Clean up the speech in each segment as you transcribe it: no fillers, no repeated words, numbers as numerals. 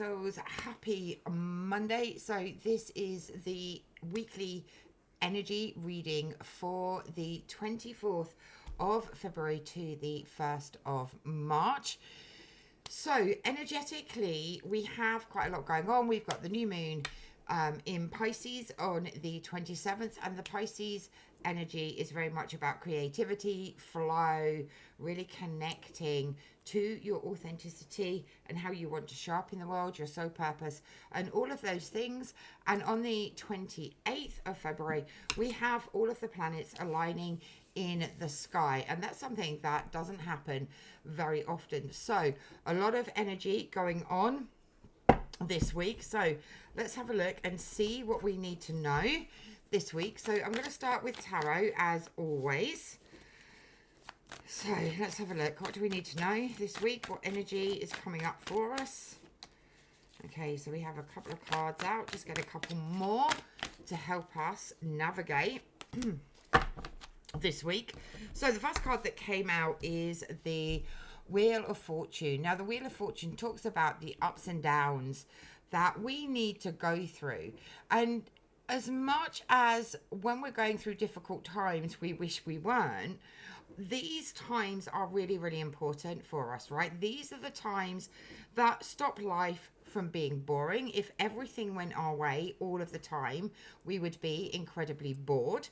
souls, happy Monday. So this is the weekly energy reading for the 24th of February to the 1st of March. So energetically, we have quite a lot going on. We've got the new moon in Pisces on the 27th, and the Pisces energy is very much about creativity, flow, really connecting to your authenticity and how you want to show up in the world, your soul purpose, and all of those things. And on the 28th of February, we have all of the planets aligning in the sky, and that's something that doesn't happen very often. So a lot of energy going on this week. So let's have a look and see what we need to know this week. So I'm going to start with tarot as always. So let's have a look. What do we need to know this week? What energy is coming up for us? Okay, so we have a couple of cards out. Just get a couple more to help us navigate this week. So the first card that came out is the Wheel of Fortune. Now, the Wheel of Fortune talks about the ups and downs that we need to go through. And as much as when we're going through difficult times, we wish we weren't, these times are really, really important for us, right? These are the times that stop life from being boring. If everything went our way all of the time, we would be incredibly bored.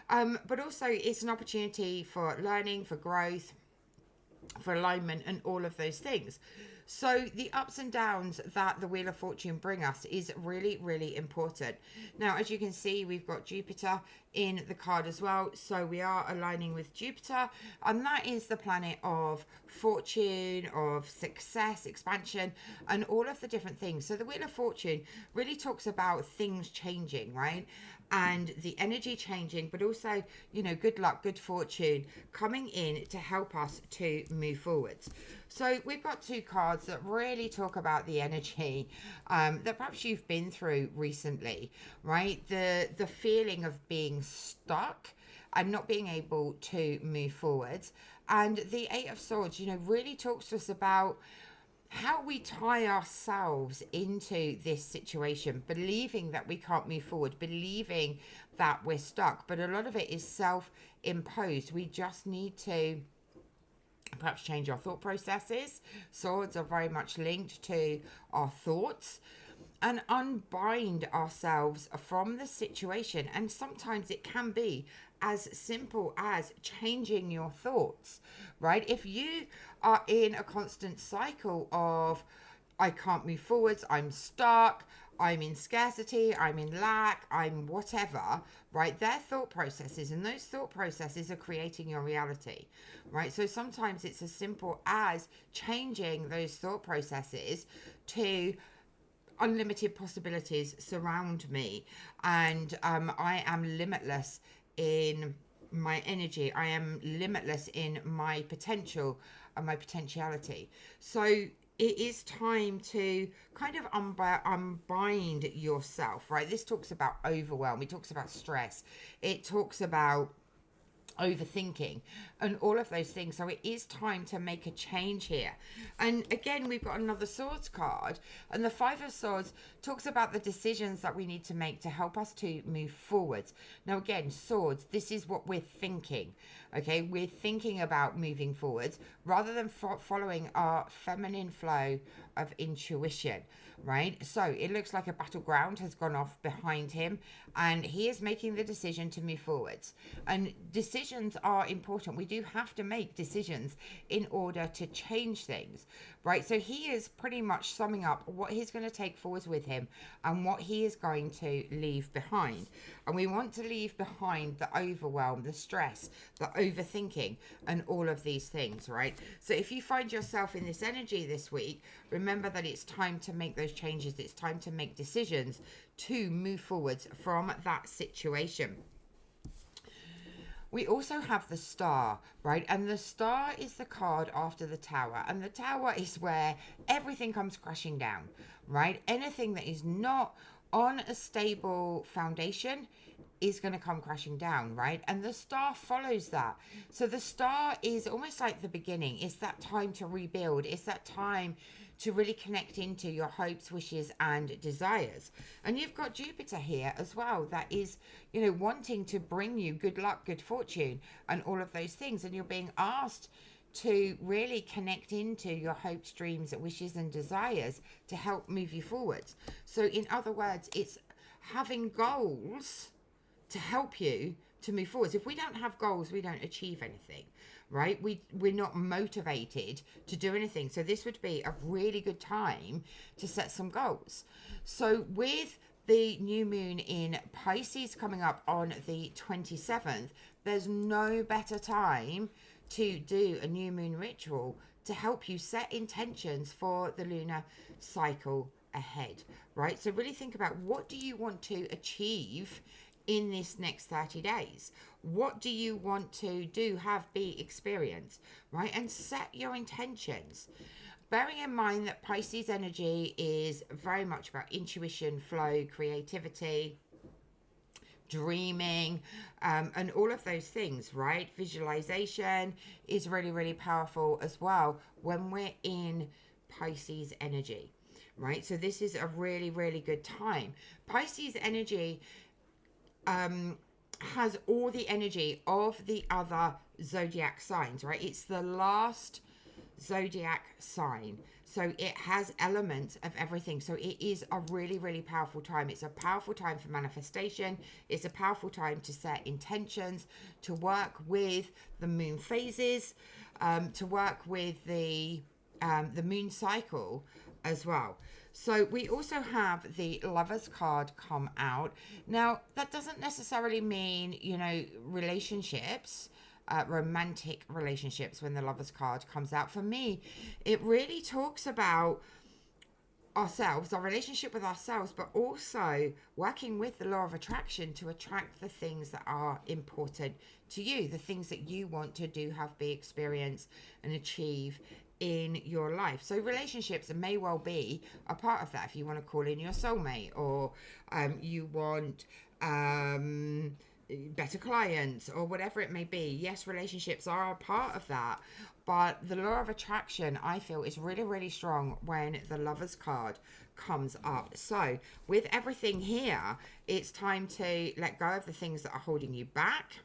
But also it's an opportunity for learning, for growth, for alignment, and all of those things. So the ups and downs that the Wheel of Fortune bring us is really, really important. Now, as you can see, we've got Jupiter in the card as well. So we are aligning with Jupiter, and that is the planet of fortune, of success, expansion, and all of the different things. So the Wheel of Fortune really talks about things changing, right? And the energy changing, but also, you know, good luck, good fortune coming in to help us to move forwards. So we've got two cards that really talk about the energy that perhaps you've been through recently, right? The feeling of being stuck and not being able to move forwards. And the Eight of Swords, you know, really talks to us about how we tie ourselves into this situation, believing that we can't move forward, believing that we're stuck. But a lot of it is self-imposed. We just need to perhaps change our thought processes. Swords are very much linked to our thoughts, and unbind ourselves from the situation. And sometimes it can be as simple as changing your thoughts, right? If you are in a constant cycle of, I can't move forwards, I'm stuck, I'm in scarcity, I'm in lack, I'm whatever, right? Their thought processes, and those thought processes are creating your reality, right? So sometimes it's as simple as changing those thought processes to unlimited possibilities surround me, and I am limitless in my energy. I am limitless in my potential and my potentiality. So it is time to kind of unbind yourself, right? This talks about overwhelm. It talks about stress. It talks about overthinking and all of those things. So it is time to make a change here. And again, we've got another swords card, and the Five of Swords talks about the decisions that we need to make to help us to move forwards. Now again, swords, this is what we're thinking, okay? We're thinking about moving forwards rather than following our feminine flow of intuition, right? So it looks like a battleground has gone off behind him, and he is making the decision to move forwards. And decisions are important. We do have to make decisions in order to change things, right? So he is pretty much summing up what he's going to take forwards with him and what he is going to leave behind. And we want to leave behind the overwhelm, the stress, the overthinking, and all of these things, right? So if you find yourself in this energy this week, remember that it's time to make those changes. It's time to make decisions to move forwards from that situation. We also have the Star, right? And the Star is the card after the Tower. And the Tower is where everything comes crashing down, right? Anything that is not on a stable foundation is going to come crashing down, right? And the star follows that. So the star is almost like the beginning. It's that time to rebuild. It's that time to really connect into your hopes, wishes, and desires. And you've got Jupiter here as well, that is, you know, wanting to bring you good luck, good fortune, and all of those things. And you're being asked to really connect into your hopes, dreams, wishes, and desires to help move you forwards. So in other words, it's having goals to help you to move forwards. If we don't have goals, we don't achieve anything, right? We're not motivated to do anything. So this would be a really good time to set some goals. So with the new moon in Pisces coming up on the 27th, there's no better time to do a new moon ritual to help you set intentions for the lunar cycle ahead, right? So really think about, what do you want to achieve in this next 30 days? What do you want to do, have, be, experience, right? And set your intentions. Bearing in mind that Pisces energy is very much about intuition, flow, creativity, dreaming, and all of those things, right? Visualization is really, really powerful as well when we're in Pisces energy, right? So this is a really, really good time. Pisces energy has all the energy of the other zodiac signs, right? It's the last zodiac sign, so it has elements of everything. So it is a really, really powerful time. It's a powerful time for manifestation. It's a powerful time to set intentions, to work with the moon phases, to work with the moon cycle as well. So we also have the Lovers card come out. Now, that doesn't necessarily mean, you know, relationships, romantic relationships when the Lovers card comes out. For me, it really talks about ourselves, our relationship with ourselves, but also working with the law of attraction to attract the things that are important to you, the things that you want to do, have, be, experience, and achieve in your life. So relationships may well be a part of that. If you want to call in your soulmate, or you want better clients, or whatever it may be. Yes, relationships are a part of that, but the law of attraction, I feel, is really, really strong when the Lovers card comes up. So with everything here, it's time to let go of the things that are holding you back.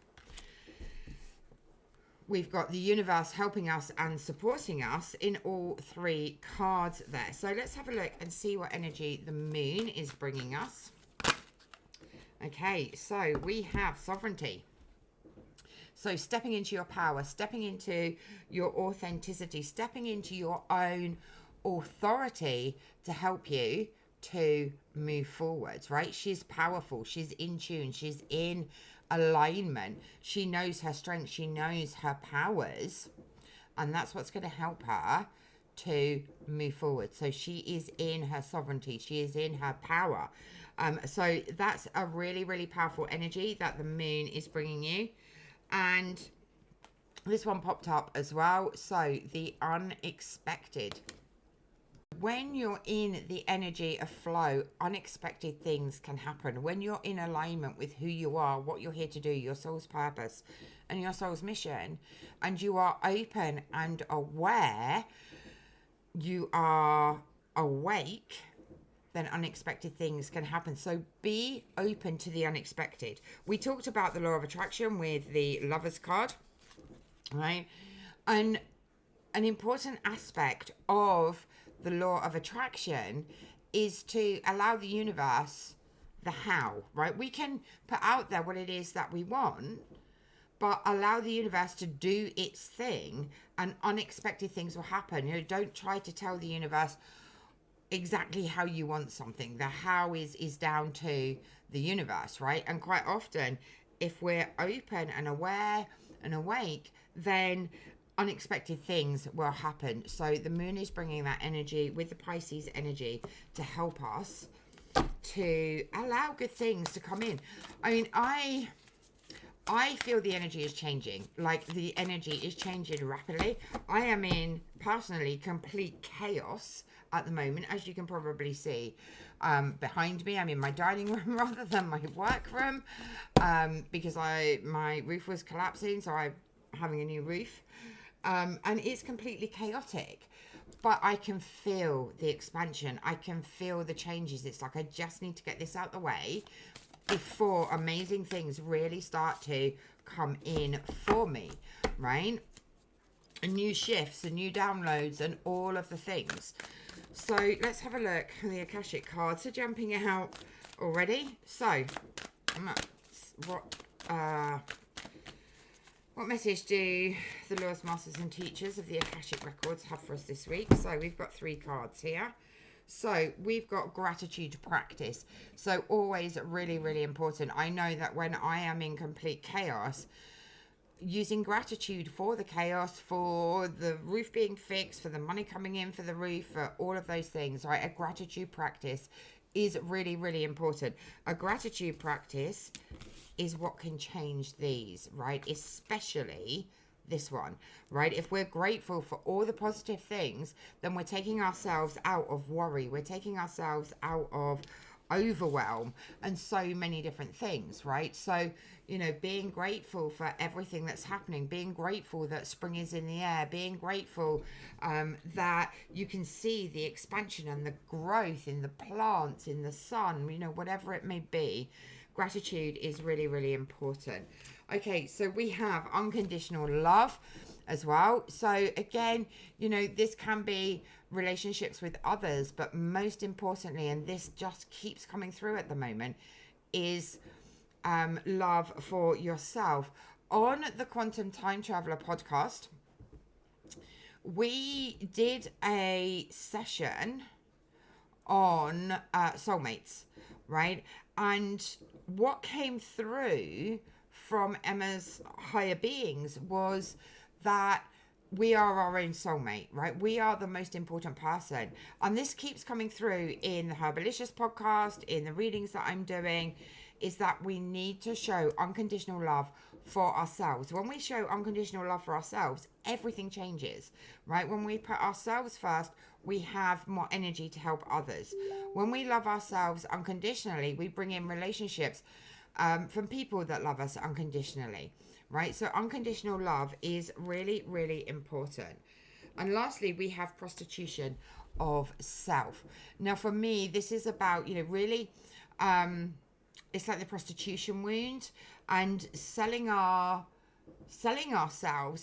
We've got the universe helping us and supporting us in all three cards there. So let's have a look and see what energy the moon is bringing us. Okay, so we have sovereignty. So stepping into your power, stepping into your authenticity, stepping into your own authority to help you to move forwards, right? She's powerful. She's in tune. She's in alignment. She knows her strengths. She knows her powers. And that's what's going to help her to move forward. So she is in her sovereignty. She is in her power. So that's a really, really powerful energy that the moon is bringing you. And this one popped up as well. So the unexpected. When you're in the energy of flow, unexpected things can happen. When you're in alignment with who you are, what you're here to do, your soul's purpose and your soul's mission, and you are open and aware, you are awake, then unexpected things can happen. So be open to the unexpected. We talked about the law of attraction with the Lovers card, right? And an important aspect of the law of attraction is to allow the universe the how, right? We can put out there what it is that we want, but allow the universe to do its thing, and unexpected things will happen. You know, don't try to tell the universe exactly how you want something. The how is down to the universe, right? And quite often, if we're open and aware and awake, then unexpected things will happen. So the moon is bringing that energy with the Pisces energy to help us to allow good things to come in. I mean, I feel the energy is changing. Like, the energy is changing rapidly. I am in, personally, complete chaos at the moment, as you can probably see. Behind me, I'm in my dining room rather than my work room, because my roof was collapsing, so I'm having a new roof. And it's completely chaotic. But I can feel the expansion. I can feel the changes. It's like I just need to get this out the way before amazing things really start to come in for me, right? And new shifts and new downloads and all of the things. So let's have a look. The Akashic cards are jumping out already. So what message do the Laws, Masters and Teachers of the Akashic Records have for us this week? So we've got 3 cards here. So we've got gratitude practice. So always really, really important. I know that when I am in complete chaos, using gratitude for the chaos, for the roof being fixed, for the money coming in for the roof, for all of those things, right? A gratitude practice is really, really important. A gratitude practice is what can change these, right? Especially this one, right? If we're grateful for all the positive things, then we're taking ourselves out of worry. We're taking ourselves out of overwhelm and so many different things, right? So, you know, being grateful for everything that's happening, being grateful that spring is in the air, being grateful that you can see the expansion and the growth in the plants, in the sun, you know, whatever it may be. Gratitude is really, really important. Okay, so we have unconditional love as well. So again, you know, this can be relationships with others, but most importantly, and this just keeps coming through at the moment, is love for yourself. On the Quantum Time Traveler podcast, we did a session on soulmates, right? And what came through from Emma's higher beings was that we are our own soulmate, right? We are the most important person. And this keeps coming through in the Herbalicious podcast, in the readings that I'm doing, is that we need to show unconditional love for ourselves. When we show unconditional love for ourselves, everything changes, right? When we put ourselves first, we have more energy to help others. When we love ourselves unconditionally, we bring in relationships from people that love us unconditionally, right? So unconditional love is really, really important. And lastly, we have prostitution of self. Now, for me, this is about, you know, really, it's like the prostitution wound and selling ourselves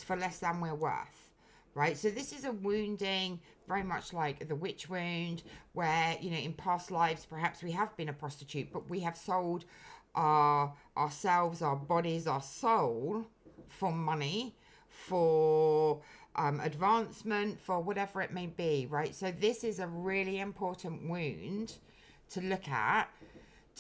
for less than we're worth, right? So this is a wounding very much like the witch wound, where, you know, in past lives perhaps we have been a prostitute, but we have sold ourselves, our bodies, our soul for money, for advancement, for whatever it may be, right? So this is a really important wound to look at,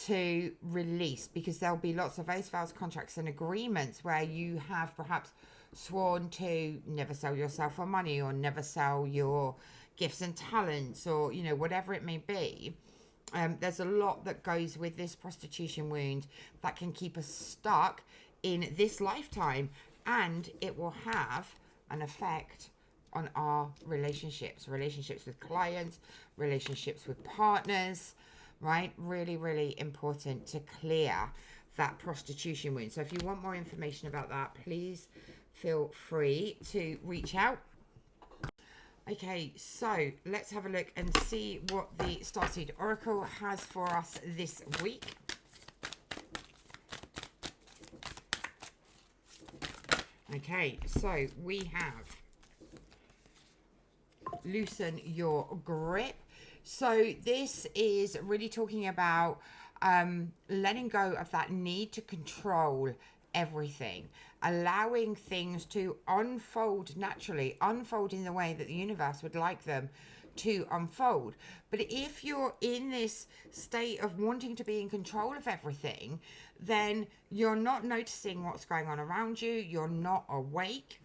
to release, because there'll be lots of oaths, vows, contracts and agreements where you have perhaps sworn to never sell yourself for money, or never sell your gifts and talents, or, you know, whatever it may be. There's a lot that goes with this prostitution wound that can keep us stuck in this lifetime, and it will have an effect on our relationships with clients, relationships with partners, right? Really, really important to clear that prostitution wound. So if you want more information about that, please feel free to reach out. Okay, so let's have a look and see what the Starseed Oracle has for us this week. Okay, so we have loosen your grip. So this is really talking about letting go of that need to control everything, allowing things to unfold naturally, unfold in the way that the universe would like them to unfold. But if you're in this state of wanting to be in control of everything, then you're not noticing what's going on around you, you're not awake,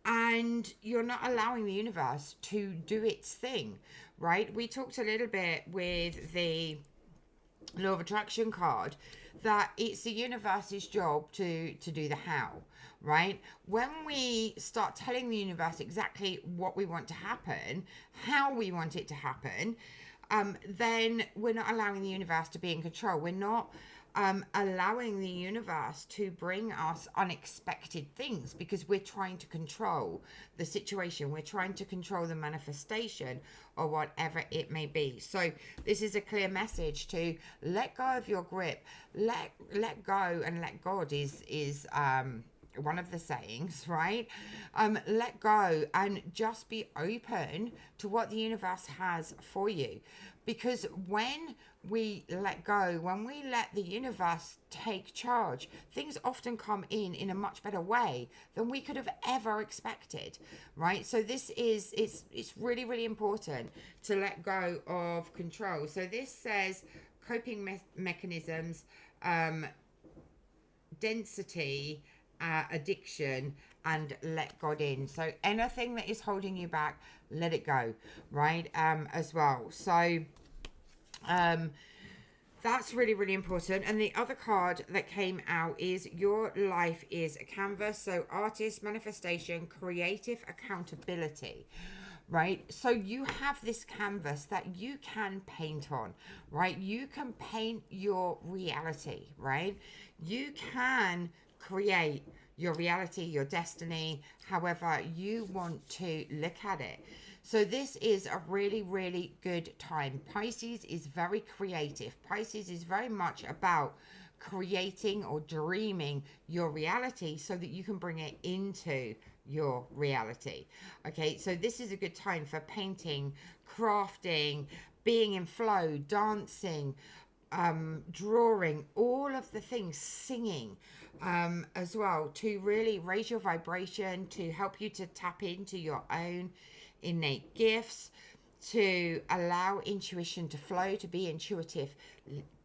and you're not allowing the universe to do its thing, right? We talked a little bit with the Law of Attraction card that it's the universe's job to do the how, right? When we start telling the universe exactly what we want to happen, how we want it to happen, then we're not allowing the universe to be in control. We're not allowing the universe to bring us unexpected things because we're trying to control the situation. We're trying to control the manifestation or whatever it may be. So this is a clear message to let go of your grip. Let go and let God is one of the sayings, right? Let go and just be open to what the universe has for you. Because when we let go, when we let the universe take charge, things often come in a much better way than we could have ever expected, right? So this is, it's really, really important to let go of control. So this says coping mechanisms, density, addiction, and let God in. So anything that is holding you back, let it go, right? As well. So that's really, really important. And the other card that came out is your life is a canvas. So artist, manifestation, creative accountability, right? So you have this canvas that you can paint on, right? You can paint your reality, right? You can create your reality, your destiny, however you want to look at it. So this is a really, really good time. Pisces is very creative. Pisces is very much about creating or dreaming your reality so that you can bring it into your reality. Okay, so this is a good time for painting, crafting, being in flow, dancing, drawing, all of the things, singing as well, to really raise your vibration, to help you to tap into your own innate gifts, to allow intuition to flow, to be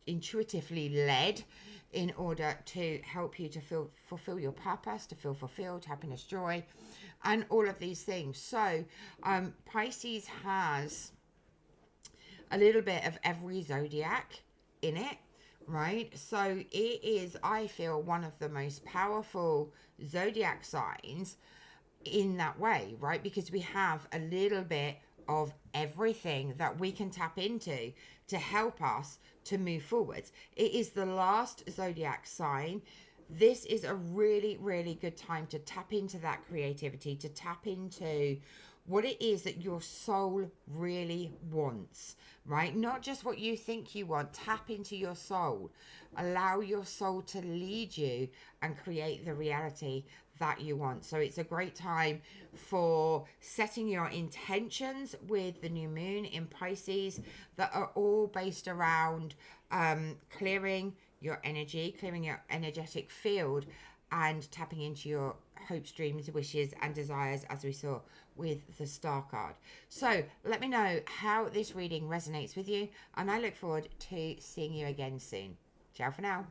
intuitively led in order to help you to fulfill your purpose, to feel fulfilled, happiness, joy, and all of these things. So Pisces has a little bit of every zodiac in it, right? So it is, I feel, one of the most powerful zodiac signs in that way, right? Because we have a little bit of everything that we can tap into to help us to move forwards. It is the last zodiac sign. This is a really, really good time to tap into that creativity, to tap into what it is that your soul really wants, right? Not just what you think you want. Tap into your soul. Allow your soul to lead you and create the reality that you want. So it's a great time for setting your intentions with the new moon in Pisces that are all based around clearing your energy, clearing your energetic field, and tapping into your hopes, dreams, wishes, and desires, as we saw with the Star card. So let me know how this reading resonates with you, and I look forward to seeing you again soon. Ciao for now.